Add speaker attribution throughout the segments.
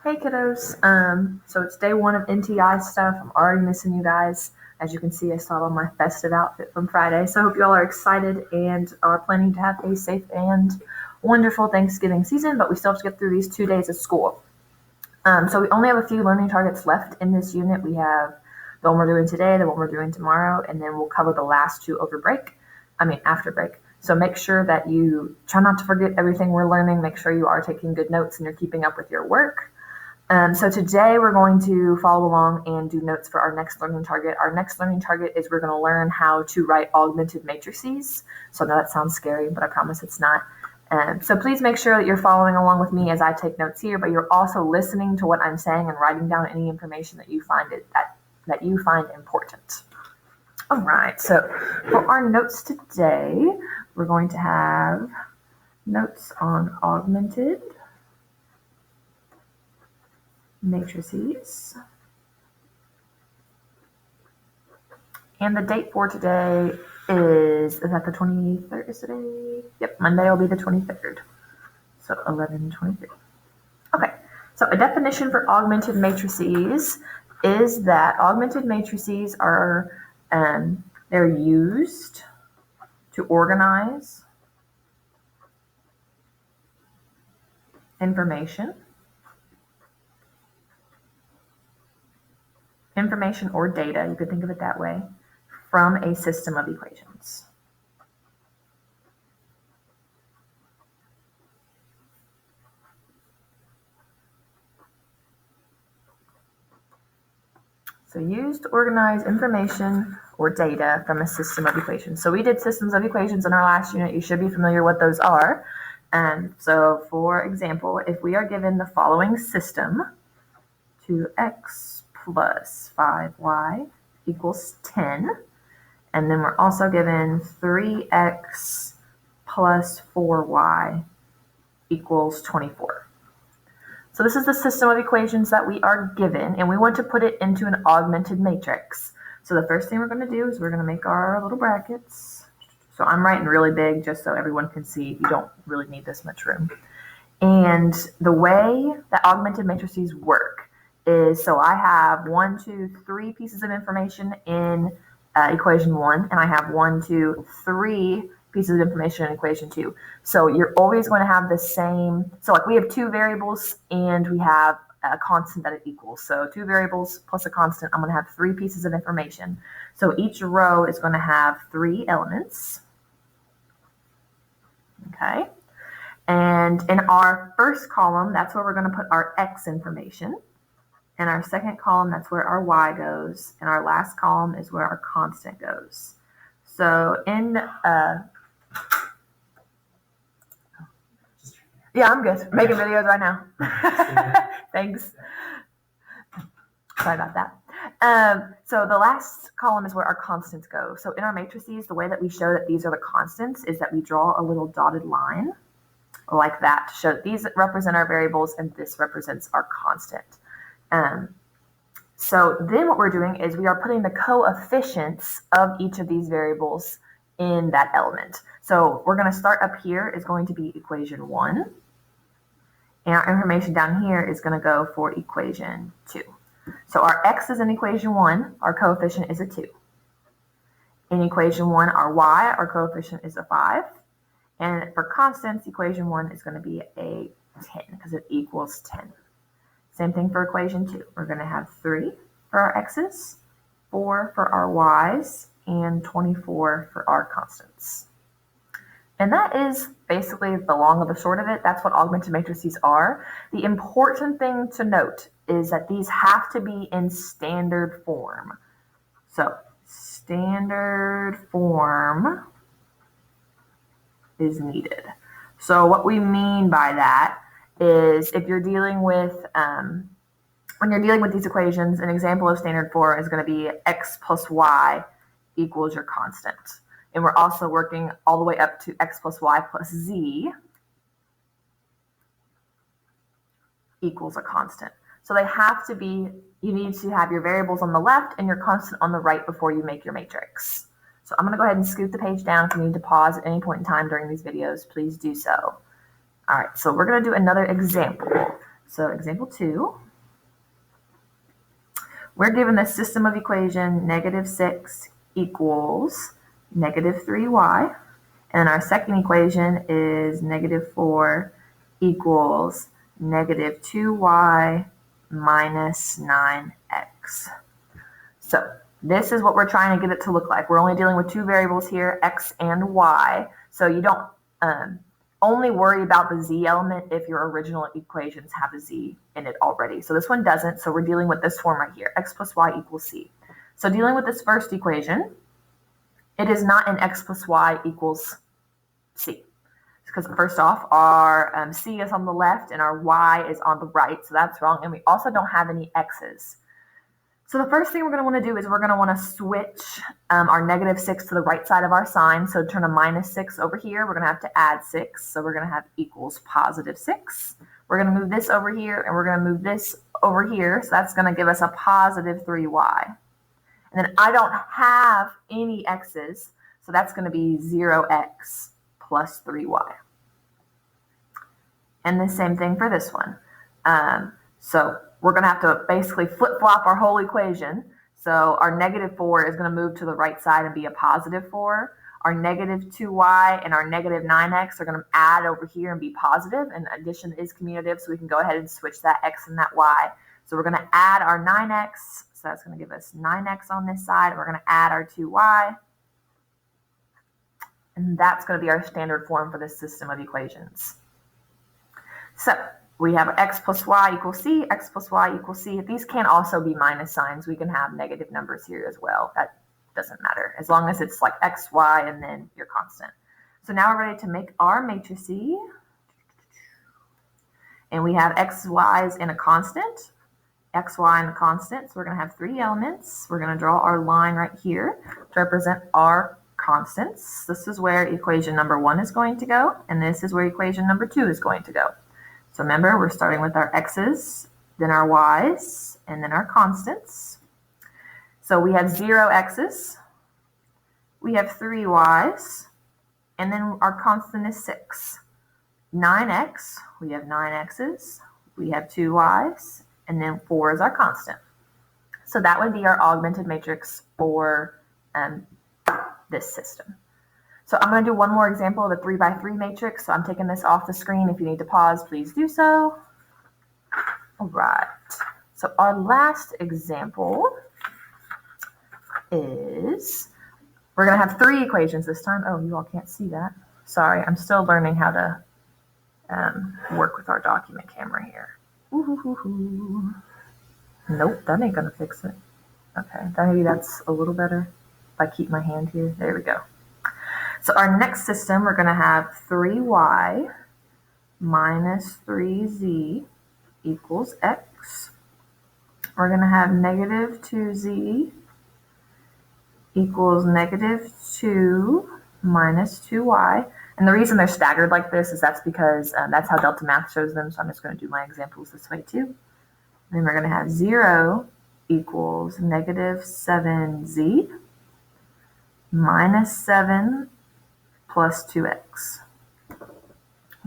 Speaker 1: Hey kiddos, so it's day one of NTI stuff. I'm already missing you guys. As you can see, I still have on my festive outfit from Friday. So I hope you all are excited and are planning to have a safe and wonderful Thanksgiving season, but we still have to get through these 2 days of school. So we only have a few learning targets left in this unit. We have the one we're doing today, the one we're doing tomorrow, and then we'll cover the last two after break. So make sure that you try not to forget everything we're learning. Make sure you are taking good notes and you're keeping up with your work. So today we're going to follow along and do notes for our next learning target. Our next learning target is we're going to learn how to write augmented matrices. So I know that sounds scary, but I promise it's not. So please make sure that you're following along with me as I take notes here, but you're also listening to what I'm saying and writing down any information that you find important. All right, so for our notes today, we're going to have notes on augmented matrices. And the date for today is that the 23rd is today? Yep, Monday will be the 23rd. So 11/23. Okay, so a definition for augmented matrices is that augmented matrices are, they're used to organize information or data, you could think of it that way, from a system of equations. So used to organize information or data from a system of equations. So we did systems of equations in our last unit. You should be familiar what those are. So for example, if we are given the following system, 2x plus 5y equals 10. And then we're also given 3x plus 4y equals 24. So this is the system of equations that we are given, and we want to put it into an augmented matrix. So the first thing we're going to do is we're going to make our little brackets. So I'm writing really big just so everyone can see. You don't really need this much room. And the way that augmented matrices work is, so I have 1, 2, 3 pieces of information in equation 1, and I have 1, 2, 3 pieces of information in equation 2. So you're always going to have the same, so like we have 2 variables and we have a constant that it equals. So 2 variables plus a constant, I'm going to have 3 pieces of information. So each row is going to have 3 elements. Okay. And in our first column, that's where we're going to put our X information. In our second column, that's where our Y goes. And our last column is where our constant goes. So yeah, I'm good. Making videos right now. Thanks. Sorry about that. So the last column is where our constants go. So in our matrices, the way that we show that these are the constants is that we draw a little dotted line like that to show that these represent our variables and this represents our constant. So then what we're doing is we are putting the coefficients of each of these variables in that element. So we're going to start up here is going to be equation 1. And our information down here is going to go for equation 2. So our X is in equation 1, our coefficient is a 2. In equation 1, our Y, our coefficient is a 5. And for constants, equation 1 is going to be a 10 because it equals 10. Same thing for equation 2. We're going to have 3 for our X's, 4 for our Y's, and 24 for our constants. And that is basically the long of the short of it. That's what augmented matrices are. The important thing to note is that these have to be in standard form. So standard form is needed. So what we mean by that is if you're dealing with, when you're dealing with these equations, an example of standard form is going to be x plus y equals your constant. And we're also working all the way up to x plus y plus z equals a constant. So they have to be, you need to have your variables on the left and your constant on the right before you make your matrix. So I'm going to go ahead and scoot the page down. If you need to pause at any point in time during these videos, please do so. All right, so we're going to do another example. So example 2, we're given the system of equation -6 equals -3y. And our second equation is -4 equals -2y minus 9x. So this is what we're trying to get it to look like. We're only dealing with two variables here, x and y. So you don't only worry about the z element if your original equations have a z in it already. So this one doesn't. So we're dealing with this form right here, x plus y equals c. So dealing with this first equation, it is not an x plus y equals c. Because first off, our c is on the left and our y is on the right. So that's wrong. And we also don't have any x's. So the first thing we're going to want to do is we're going to want to switch our -6 to the right side of our sign. So turn a -6 over here. We're going to have to add 6. So we're going to have equals +6. We're going to move this over here and we're going to move this over here. So that's going to give us a +3y. And then I don't have any x's. So that's going to be 0x plus 3y. And the same thing for this one. So we're going to have to basically flip-flop our whole equation. So our -4 is going to move to the right side and be a +4. Our -2y and our -9x are going to add over here and be positive. And addition is commutative, so we can go ahead and switch that x and that y. So we're going to add our 9x. So that's going to give us 9x on this side. And we're going to add our 2y. And that's going to be our standard form for this system of equations. So we have x plus y equals c, x plus y equals c. These can also be minus signs. We can have negative numbers here as well. That doesn't matter, as long as it's like x, y, and then your constant. So now we're ready to make our matrices. And we have x, y's in a constant, x, y, and a constant. So we're going to have 3 elements. We're going to draw our line right here to represent our constants. This is where equation number 1 is going to go, and this is where equation number 2 is going to go. So remember, we're starting with our x's, then our y's, and then our constants. So we have 0 x's, we have 3 y's, and then our constant is 6. 9x, we have 9 x's, we have 2 y's, and then 4 is our constant. So that would be our augmented matrix for this system. So I'm going to do one more example of a 3x3 matrix. So I'm taking this off the screen. If you need to pause, please do so. All right. So our last example is, we're going to have 3 equations this time. Oh, you all can't see that. Sorry, I'm still learning how to work with our document camera here. Ooh. Nope, that ain't going to fix it. Okay, maybe that's a little better if I keep my hand here. There we go. So our next system, we're going to have 3y minus 3z equals x. We're going to have -2z equals -2 minus 2y. And the reason they're staggered like this is that's because that's how Delta Math shows them. So I'm just going to do my examples this way too. Then we're going to have 0 equals -7z minus 7 plus 2x.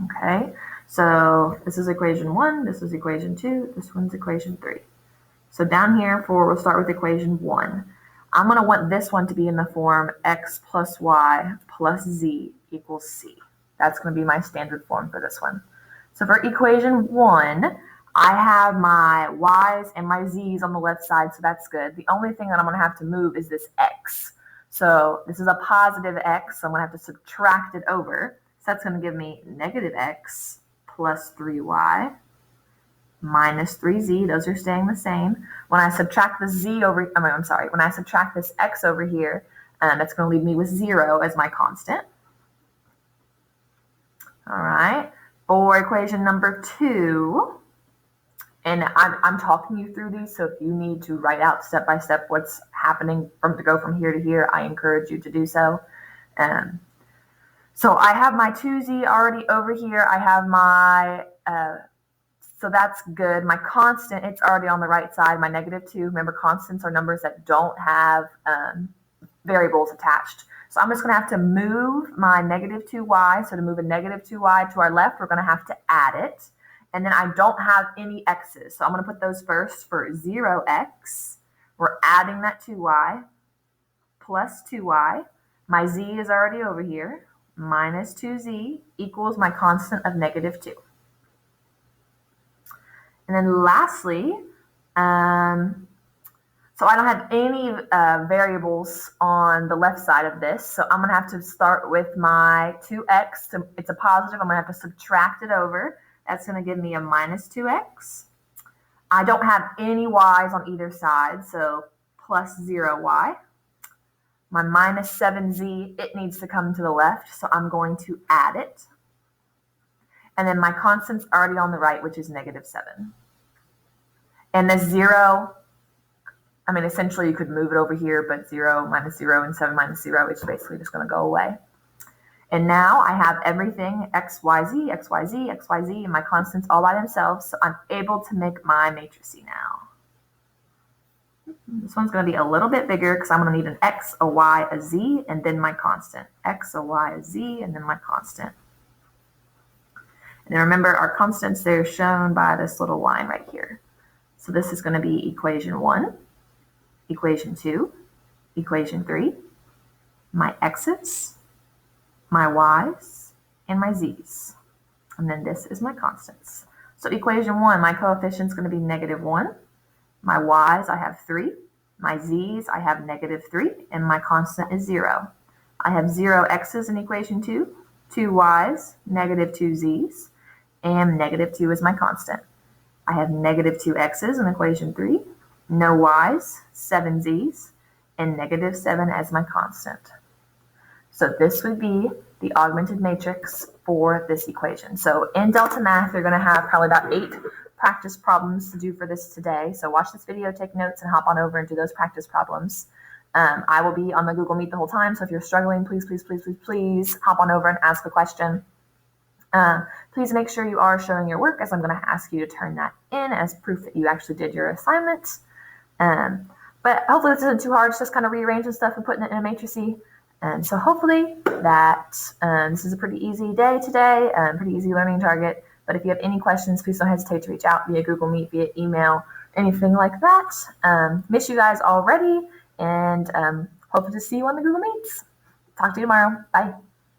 Speaker 1: Okay, so this is equation 1, this is equation 2, this one's equation 3. So down here we'll start with equation 1. I'm going to want this one to be in the form x plus y plus z equals c. That's going to be my standard form for this one. So for equation 1, I have my y's and my z's on the left side, so that's good. The only thing that I'm going to have to move is this x. So this is a positive x, so I'm going to have to subtract it over. So that's going to give me -x plus 3y minus 3z. Those are staying the same. When I subtract the z over, when I subtract this x over here, that's going to leave me with 0 as my constant. All right. For equation number 2, and I'm talking you through these, so if you need to write out step by step what's happening to go from here to here, I encourage you to do so. So I have my 2z already over here. I have my, so that's good. My constant, it's already on the right side, my -2. Remember, constants are numbers that don't have variables attached. So I'm just going to have to move my -2y. So to move a -2y to our left, we're going to have to add it. And then I don't have any x's. So I'm going to put those first for 0x. We're adding that 2y plus 2y. My z is already over here. Minus 2z equals my constant of negative 2. And then lastly, so I don't have any variables on the left side of this. So I'm going to have to start with my 2x. So it's a positive. I'm going to have to subtract it over. That's going to give me a minus 2x. I don't have any y's on either side, so plus 0y. My minus 7z, it needs to come to the left, so I'm going to add it. And then my constant's already on the right, which is negative 7. And the 0, I mean, essentially you could move it over here, but 0 minus 0 and 7 minus 0 is basically just going to go away. And now I have everything x, y, z, x, y, z, x, y, z, and my constants all by themselves, so I'm able to make my matrix now. This one's going to be a little bit bigger because I'm going to need an x, a y, a z, and then my constant. X, a y, a z, and then my constant. And then remember, our constants, they're shown by this little line right here. So this is going to be equation 1, equation 2, equation 3, my x's, my y's, and my z's. And then this is my constants. So equation 1, my coefficient is going to be negative 1. My y's, I have 3. My z's, I have negative 3. And my constant is 0. I have 0 x's in equation 2, 2 y's, negative 2 z's, and negative 2 is my constant. I have negative 2 x's in equation 3, no y's, 7 z's, and negative 7 as my constant. So this would be the augmented matrix for this equation. So in Delta Math, you're going to have probably about 8 practice problems to do for this today. So watch this video, take notes, and hop on over and do those practice problems. I will be on the Google Meet the whole time. So if you're struggling, please, please, please, please, please hop on over and ask a question. Please make sure you are showing your work, as I'm going to ask you to turn that in as proof that you actually did your assignment. But hopefully this isn't too hard. It's just kind of rearranging stuff and putting it in a matrice. And so hopefully that this is a pretty easy day today, pretty easy learning target. But if you have any questions, please don't hesitate to reach out via Google Meet, via email, anything like that. Miss you guys already, and hope to see you on the Google Meets. Talk to you tomorrow. Bye.